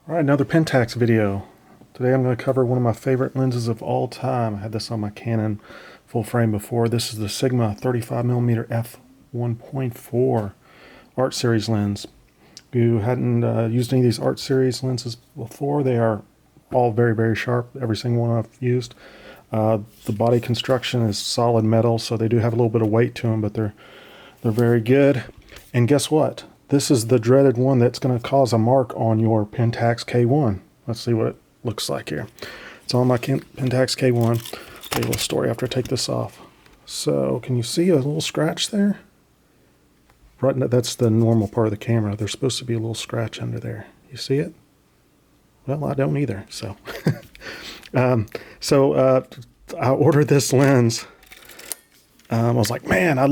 All right, another Pentax video. Today I'm going to cover one of my favorite lenses of all time. I had this on my Canon full frame before. This is the Sigma 35mm f1.4 Art Series lens. If you hadn't used any of these Art Series lenses before, they are all very, very sharp. Every single one I've used. The body construction is solid metal, so they do have a little bit of weight to them, but they're very good. And guess what? This is the dreaded one that's going to cause a mark on your Pentax K-1. Let's see what it looks like here. It's on my Pentax K-1. I'll tell you a little story after I take this off. So, can you see a little scratch there? Right, that's the normal part of the camera. There's supposed to be a little scratch under there. You see it? Well, I don't either. So, I ordered this lens. I was like, man, I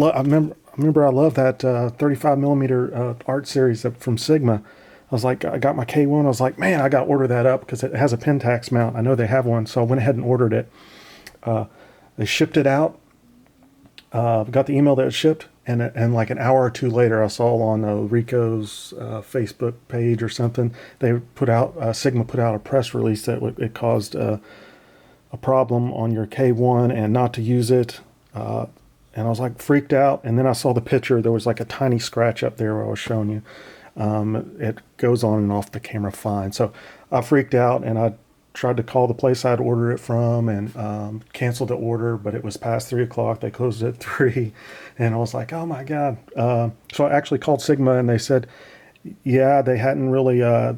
remember I love that 35mm Art Series from Sigma. I was like, I got my K1. I was like, man, I got to order that up because it has a Pentax mount. I know they have one, so I went ahead and ordered it. They shipped it out. Got the email that it shipped, and like an hour or two later, I saw on Rico's Facebook page or something, they put out Sigma put out a press release that it caused a problem on your K1 and not to use it. And I was like freaked out. And then I saw the picture. There was like a tiny scratch up there where I was showing you. It goes on and off the camera fine. So I freaked out and I tried to call the place I'd ordered it from and canceled the order, but it was past 3 o'clock. They closed at 3. And I was like, oh my God. So I actually called Sigma and they said, yeah, they hadn't really, I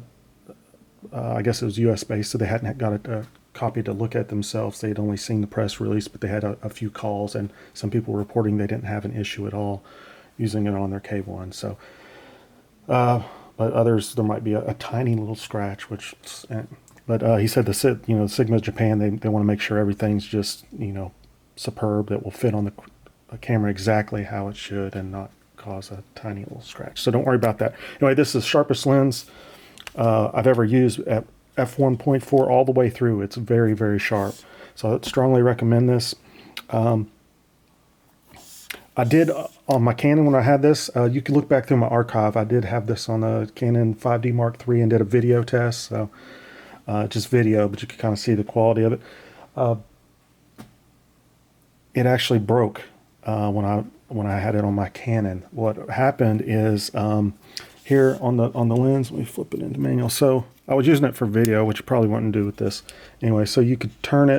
guess it was US based, so they hadn't got it copy to look at themselves. They had only seen the press release, but they had a few calls and some people reporting they didn't have an issue at all using it on their K1. So, but others, there might be a tiny little scratch, but he said the Sigma Japan, they want to make sure everything's just, superb, that will fit on the camera exactly how it should and not cause a tiny little scratch. So don't worry about that. Anyway, this is the sharpest lens I've ever used at f1.4 all the way through. It's very, very sharp. So I'd strongly recommend this. I did on my Canon when I had this, you can look back through my archive. I did have this on the Canon 5D Mark III and did a video test. So just video, but you can kind of see the quality of it. It actually broke when I had it on my Canon. What happened is here on the lens, let me flip it into manual. So I was using it for video, which you probably wouldn't do with this. Anyway, so you could turn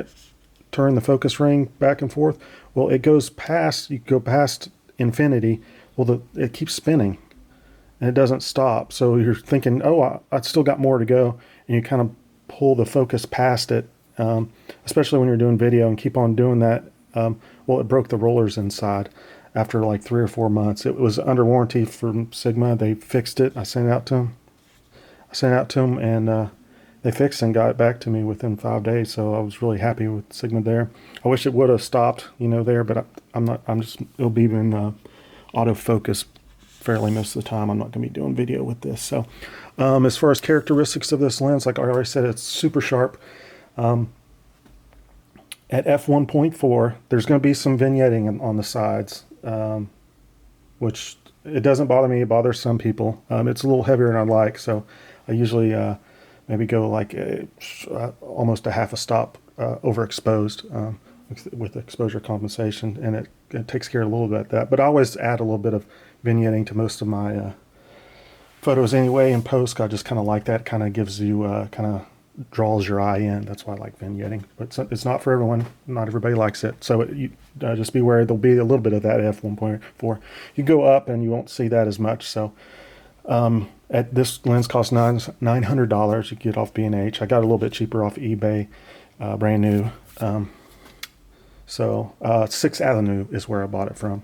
the focus ring back and forth. Well, you go past infinity. Well, it keeps spinning and it doesn't stop. So you're thinking, oh, I still got more to go. And you kind of pull the focus past it, especially when you're doing video and keep on doing that. Well, it broke the rollers inside after like 3 or 4 months. It was under warranty from Sigma. They fixed it. I sent it out to them. And they fixed and got it back to me within 5 days. So I was really happy with Sigma there. I wish it would have stopped, there, but it'll be in autofocus fairly most of the time. I'm not going to be doing video with this. So as far as characteristics of this lens, like I already said, it's super sharp. At f1.4, there's going to be some vignetting on the sides, which it doesn't bother me. It bothers some people. It's a little heavier than I like, so I usually maybe go like almost a half a stop overexposed with exposure compensation, and it takes care of a little bit of that. But I always add a little bit of vignetting to most of my photos anyway. In post, I just kind of like that. Kind of gives you kind of draws your eye in. That's why I like vignetting, but it's not for everyone. Not everybody likes it. So just be aware there'll be a little bit of that f1.4. You go up and you won't see that as much. So at this lens costs $900. You get off B&H. I got a little bit cheaper off eBay, brand new. So 6th Avenue is where I bought it from.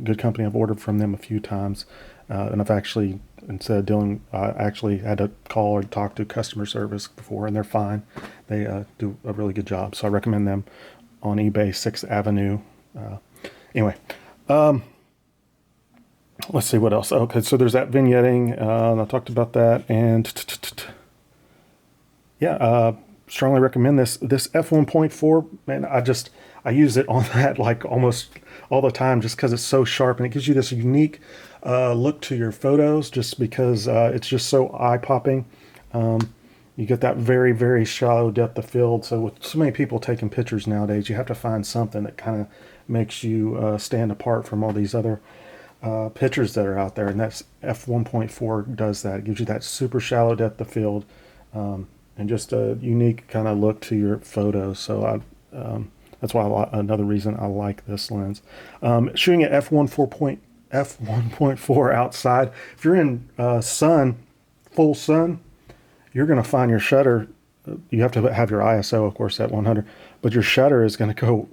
Good company. I've ordered from them a few times, and I've actually, instead of doing, I actually had to call or talk to customer service before, and they're fine. They do a really good job, so I recommend them on eBay. 6th Avenue. Anyway, let's see what else. Okay, so there's that vignetting. I talked about that, and yeah, strongly recommend this f1.4. Man, I use it on that like almost all the time just because it's so sharp, and it gives you this unique look to your photos just because it's just so eye-popping. You get that very, very shallow depth of field. So with so many people taking pictures nowadays, you have to find something that kind of makes you stand apart from all these other pictures that are out there. And that's f1.4 does that. It gives you that super shallow depth of field, and just a unique kind of look to your photos. So that's why another reason I like this lens. Shooting at f1.4 outside, if you're in full sun, you're going to find your shutter. You have to have your ISO, of course, at 100, but your shutter is going to go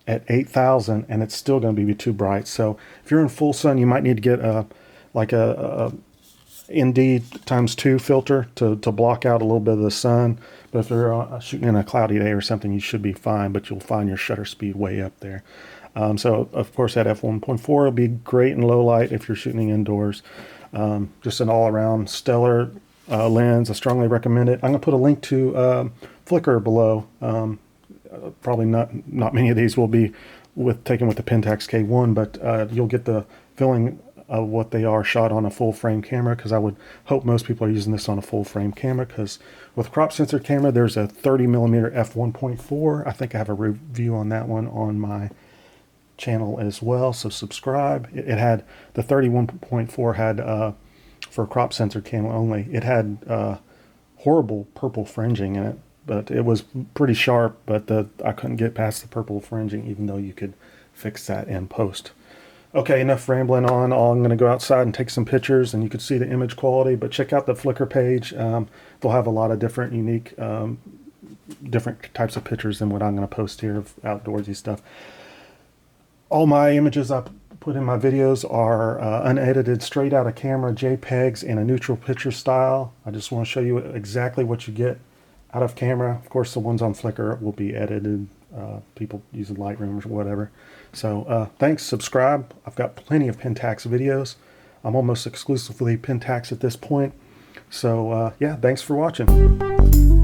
at 8,000, and it's still going to be too bright. So if you're in full sun, you might need to get a ND ×2 filter to block out a little bit of the sun. But if you're shooting in a cloudy day or something, you should be fine, but you'll find your shutter speed way up there. So of course at f1.4 it'll be great in low light if you're shooting indoors. Just an all-around stellar lens. I strongly recommend it. I'm going to put a link to Flickr below. Probably not many of these will be taken with the Pentax K-1, but you'll get the feeling of what they are shot on a full frame camera, because I would hope most people are using this on a full frame camera, because with crop sensor camera there's a 30mm f1.4. I think I have a review on that one on my channel as well, so subscribe. It had the 31.4 had for crop sensor camera only, it had horrible purple fringing in it, but it was pretty sharp, but I couldn't get past the purple fringing, even though you could fix that in post. Okay, enough rambling on. I'm going to go outside and take some pictures, and you can see the image quality, but check out the Flickr page. They'll have a lot of different unique different types of pictures than what I'm going to post here of outdoorsy stuff. All my images I put in my videos are unedited, straight out of camera, JPEGs, and a neutral picture style. I just want to show you exactly what you get out of camera. Of course, the ones on Flickr will be edited, people using Lightroom or whatever. So thanks, subscribe. I've got plenty of Pentax videos. I'm almost exclusively Pentax at this point. So yeah, thanks for watching.